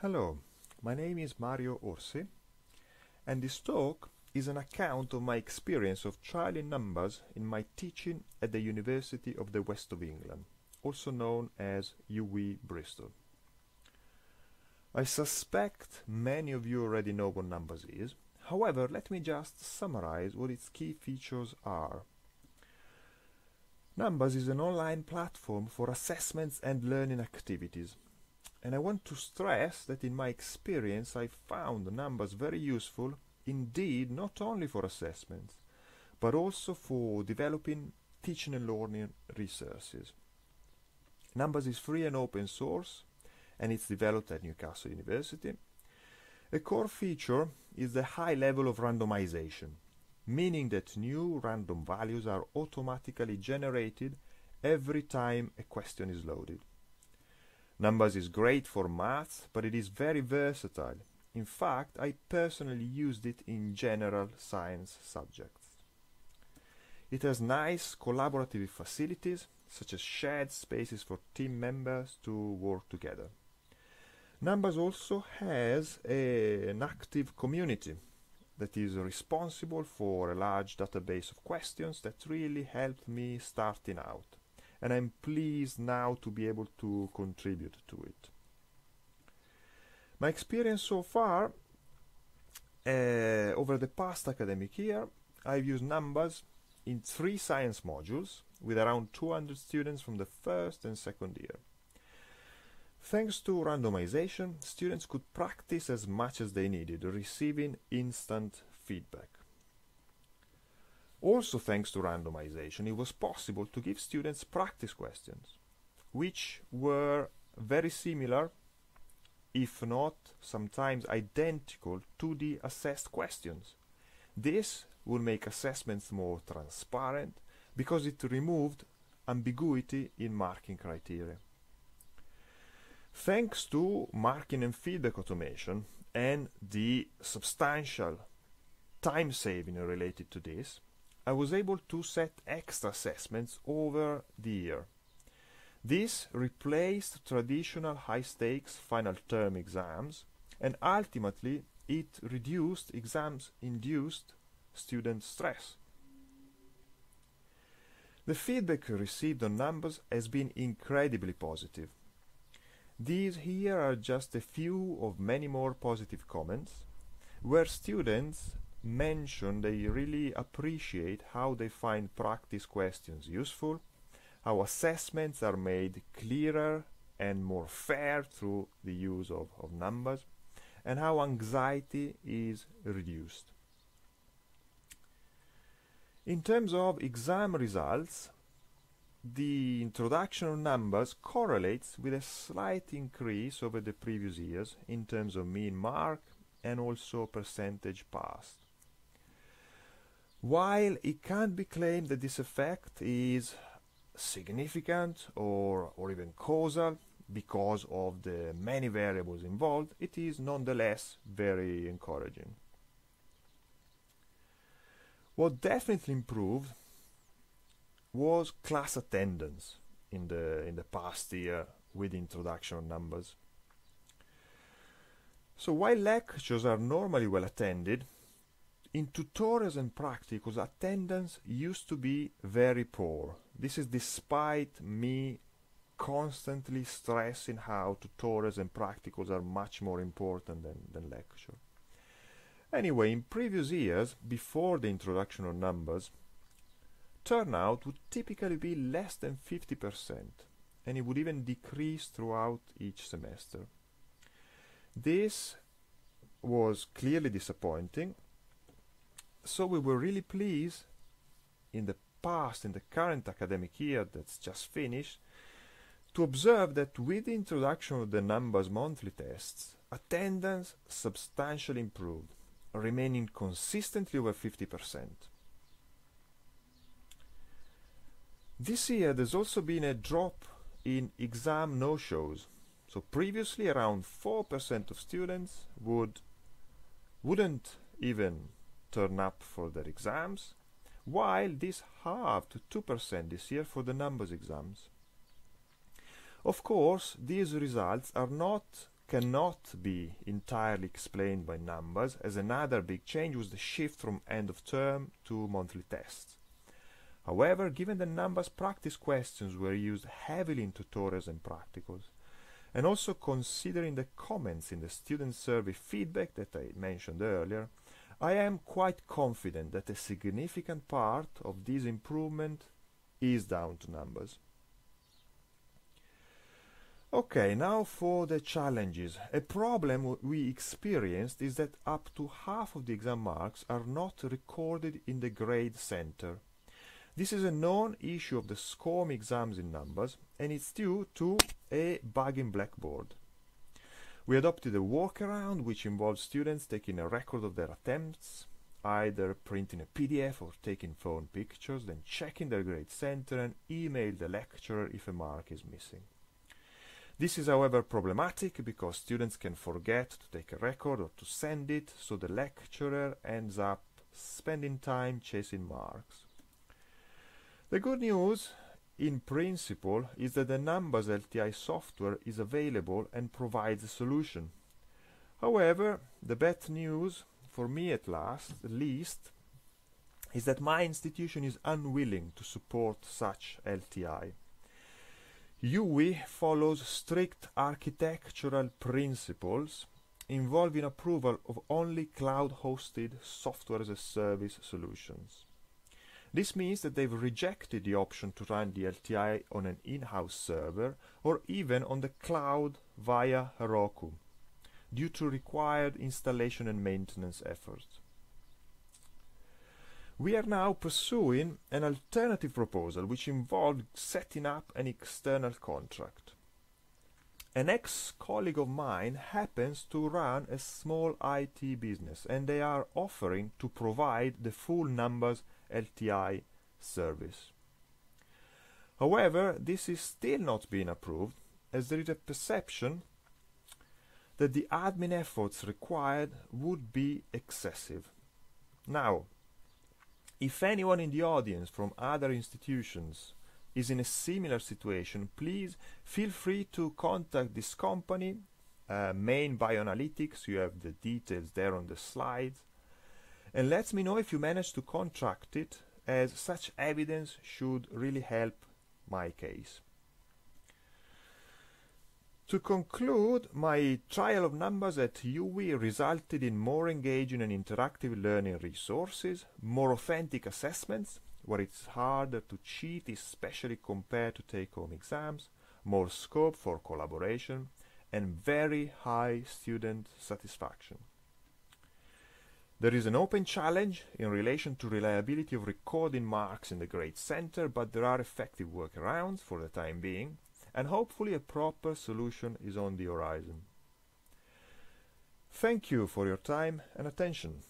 Hello, my name is Mario Orsi, and this talk is an account of my experience of trialing numbers in my teaching at the University of the West of England, also known as UWE Bristol. I suspect many of you already know what Numbas is. However, let me just summarize what its key features are. Numbas is an online platform for assessments and learning activities. And I want to stress that in my experience I found Numbas very useful, indeed not only for assessments, but also for developing teaching and learning resources. Numbas is free and open source, and it's developed at Newcastle University. A core feature is the high level of randomization, meaning that new random values are automatically generated every time a question is loaded. Numbas is great for maths, but it is very versatile. In fact, I personally used it in general science subjects. It has nice collaborative facilities, such as shared spaces for team members to work together. Numbas also has an active community that is responsible for a large database of questions that really helped me starting out. And I'm pleased now to be able to contribute to it. My experience so far, over the past academic year, I've used Numbas in 3 science modules with around 200 students from the first and second year. Thanks to randomization, students could practice as much as they needed, receiving instant feedback. Also, thanks to randomization, it was possible to give students practice questions, which were very similar, if not sometimes identical, to the assessed questions. This will make assessments more transparent because it removed ambiguity in marking criteria. Thanks to marking and feedback automation and the substantial time saving related to this, I was able to set extra assessments over the year. This replaced traditional high-stakes final term exams, and ultimately it reduced exams-induced student stress. The feedback received on Numbas has been incredibly positive. These here are just a few of many more positive comments, where students mention they really appreciate how they find practice questions useful, how assessments are made clearer and more fair through the use of Numbas, and how anxiety is reduced. In terms of exam results, the introduction of Numbas correlates with a slight increase over the previous years in terms of mean mark and also percentage passed. While it can't be claimed that this effect is significant or even causal because of the many variables involved, it is nonetheless very encouraging. What definitely improved was class attendance in the past year with the introduction of Numbas. So while lectures are normally well attended, in tutorials and practicals, attendance used to be very poor. This is despite me constantly stressing how tutorials and practicals are much more important than lecture. Anyway, in previous years, before the introduction of Numbas, turnout would typically be less than 50%, and it would even decrease throughout each semester. This was clearly disappointing. So we were really pleased in the current academic year that's just finished, to observe that with the introduction of the Numbas monthly tests, attendance substantially improved, remaining consistently over 50%. This year there's also been a drop in exam no-shows. So previously around 4% of students wouldn't even turn up for their exams, while this halved to 2% this year for the Numbas exams. Of course, these results are not cannot be entirely explained by numbers, as another big change was the shift from end of term to monthly tests. However, given that numbers practice questions were used heavily in tutorials and practicals, and also considering the comments in the student survey feedback that I mentioned earlier, I am quite confident that a significant part of this improvement is down to numbers. Okay, now for the challenges. A problem we experienced is that up to half of the exam marks are not recorded in the grade center. This is a known issue of the SCORM exams in Numbas, and it's due to a bug in Blackboard. We adopted a workaround which involves students taking a record of their attempts, either printing a PDF or taking phone pictures, then checking their grade center and email the lecturer if a mark is missing. This is, however, problematic because students can forget to take a record or to send it, so the lecturer ends up spending time chasing marks. The good news, in principle, is that the Numbas LTI software is available and provides a solution. However, the bad news, for me at least, is that my institution is unwilling to support such LTI. UWE follows strict architectural principles involving approval of only cloud-hosted software-as-a-service solutions. This means that they've rejected the option to run the LTI on an in-house server or even on the cloud via Heroku, due to required installation and maintenance efforts. We are now pursuing an alternative proposal which involved setting up an external contract. An ex-colleague of mine happens to run a small IT business, and they are offering to provide the full Numbas LTI service. However, this is still not being approved, as there is a perception that the admin efforts required would be excessive. Now, if anyone in the audience from other institutions is in a similar situation, please feel free to contact this company, Main Bioanalytics. You have the details there on the slides, and let me know if you manage to contract it, as such evidence should really help my case. To conclude, my trial of Numbas at UWE resulted in more engaging and interactive learning resources, more authentic assessments, where it's harder to cheat, especially compared to take-home exams, more scope for collaboration, and very high student satisfaction. There is an open challenge in relation to reliability of recording marks in the grade center, but there are effective workarounds for the time being, and hopefully a proper solution is on the horizon. Thank you for your time and attention.